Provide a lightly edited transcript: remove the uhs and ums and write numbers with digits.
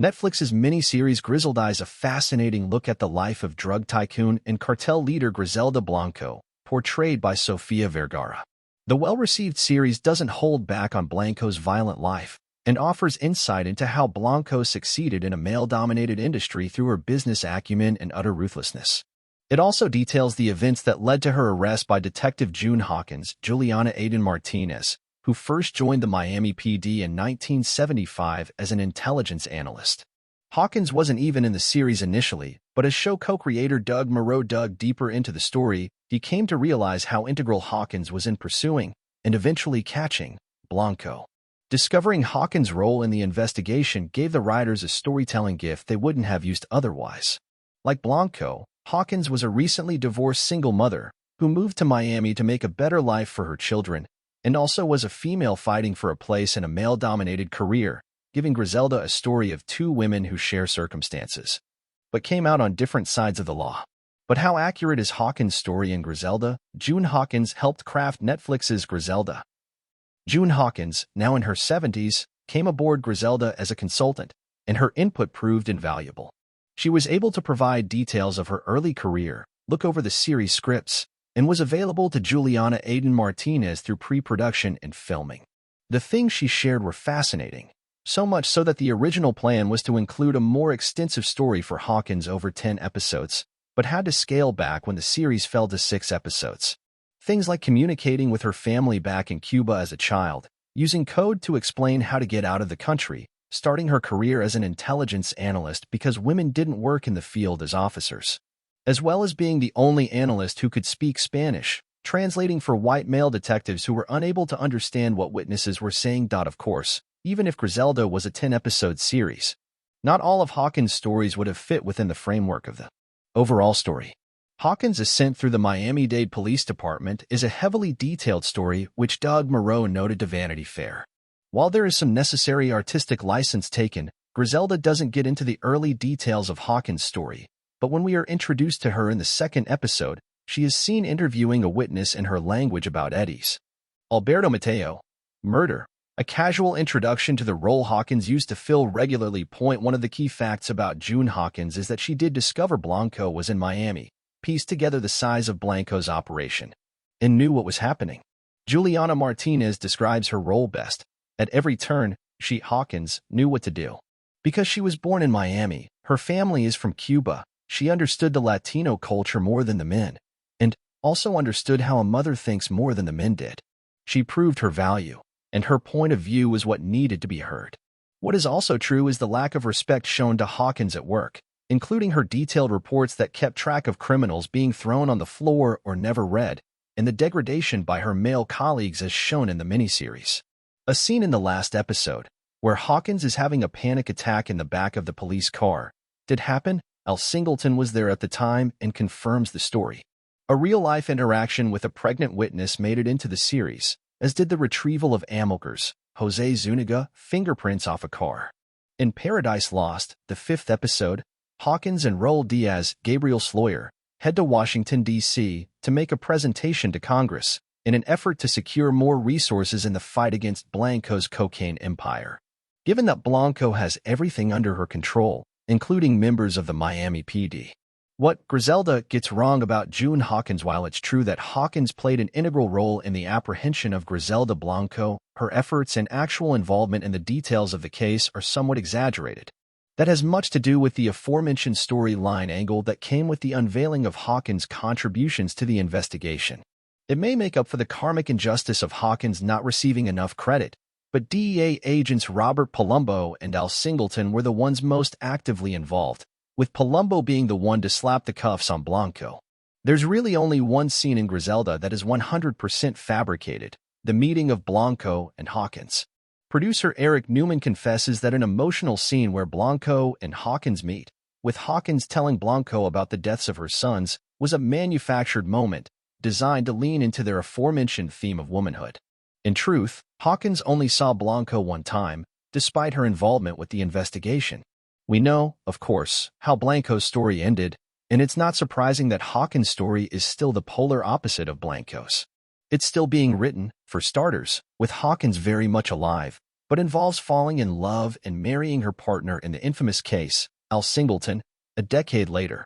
Netflix's miniseries Griselda is a fascinating look at the life of drug tycoon and cartel leader Griselda Blanco, portrayed by Sofia Vergara. The well-received series doesn't hold back on Blanco's violent life and offers insight into how Blanco succeeded in a male-dominated industry through her business acumen and utter ruthlessness. It also details the events that led to her arrest by Detective June Hawkins, Juliana Aiden Martinez, who first joined the Miami PD in 1975 as an intelligence analyst. Hawkins wasn't even in the series initially, but as show co-creator Doug Moreau dug deeper into the story, he came to realize how integral Hawkins was in pursuing, and eventually catching, Blanco. Discovering Hawkins' role in the investigation gave the writers a storytelling gift they wouldn't have used otherwise. Like Blanco, Hawkins was a recently divorced single mother who moved to Miami to make a better life for her children, and also was a female fighting for a place in a male-dominated career, giving Griselda a story of two women who share circumstances, but came out on different sides of the law. But how accurate is Hawkins' story in Griselda? June Hawkins helped craft Netflix's Griselda. June Hawkins, now in her 70s, came aboard Griselda as a consultant, and her input proved invaluable. She was able to provide details of her early career, look over the series scripts, and was available to Juliana Aiden Martinez through pre-production and filming. The things she shared were fascinating, so much so that the original plan was to include a more extensive story for Hawkins over 10 episodes, but had to scale back when the series fell to 6 episodes. Things like communicating with her family back in Cuba as a child, using code to explain how to get out of the country, starting her career as an intelligence analyst because women didn't work in the field as officers, as well as being the only analyst who could speak Spanish, translating for white male detectives who were unable to understand what witnesses were saying. Of course, even if Griselda was a 10-episode series, not all of Hawkins' stories would have fit within the framework of the overall story. Hawkins' ascent through the Miami-Dade Police Department is a heavily detailed story which Doug Moreau noted to Vanity Fair. While there is some necessary artistic license taken, Griselda doesn't get into the early details of Hawkins' story, but when we are introduced to her in the second episode, she is seen interviewing a witness in her language about Eddie's Alberto Mateo murder. A casual introduction to the role Hawkins used to fill regularly. One of the key facts about June Hawkins is that she did discover Blanco was in Miami, pieced together the size of Blanco's operation, and knew what was happening. Juliana Martinez describes her role best. At every turn, Hawkins, knew what to do. Because she was born in Miami, her family is from Cuba, she understood the Latino culture more than the men, and also understood how a mother thinks more than the men did. She proved her value, and her point of view was what needed to be heard. What is also true is the lack of respect shown to Hawkins at work, including her detailed reports that kept track of criminals being thrown on the floor or never read, and the degradation by her male colleagues as shown in the miniseries. A scene in the last episode, where Hawkins is having a panic attack in the back of the police car, did happen. Al Singleton was there at the time and confirms the story. A real-life interaction with a pregnant witness made it into the series, as did the retrieval of Amilcar's, Jose Zuniga, fingerprints off a car. In Paradise Lost, the 5th episode, Hawkins and Raul Diaz, Gabriel's lawyer, head to Washington, D.C. to make a presentation to Congress in an effort to secure more resources in the fight against Blanco's cocaine empire. Given that Blanco has everything under her control, including members of the Miami PD. What Griselda gets wrong about June Hawkins? While it's true that Hawkins played an integral role in the apprehension of Griselda Blanco, her efforts and actual involvement in the details of the case are somewhat exaggerated. That has much to do with the aforementioned storyline angle that came with the unveiling of Hawkins' contributions to the investigation. It may make up for the karmic injustice of Hawkins not receiving enough credit, but DEA agents Robert Palumbo and Al Singleton were the ones most actively involved, with Palumbo being the one to slap the cuffs on Blanco. There's really only one scene in Griselda that is 100% fabricated, the meeting of Blanco and Hawkins. Producer Eric Newman confesses that an emotional scene where Blanco and Hawkins meet, with Hawkins telling Blanco about the deaths of her sons, was a manufactured moment, designed to lean into their aforementioned theme of womanhood. In truth, Hawkins only saw Blanco one time, despite her involvement with the investigation. We know, of course, how Blanco's story ended, and it's not surprising that Hawkins' story is still the polar opposite of Blanco's. It's still being written, for starters, with Hawkins very much alive, but involves falling in love and marrying her partner in the infamous case, Al Singleton, a decade later.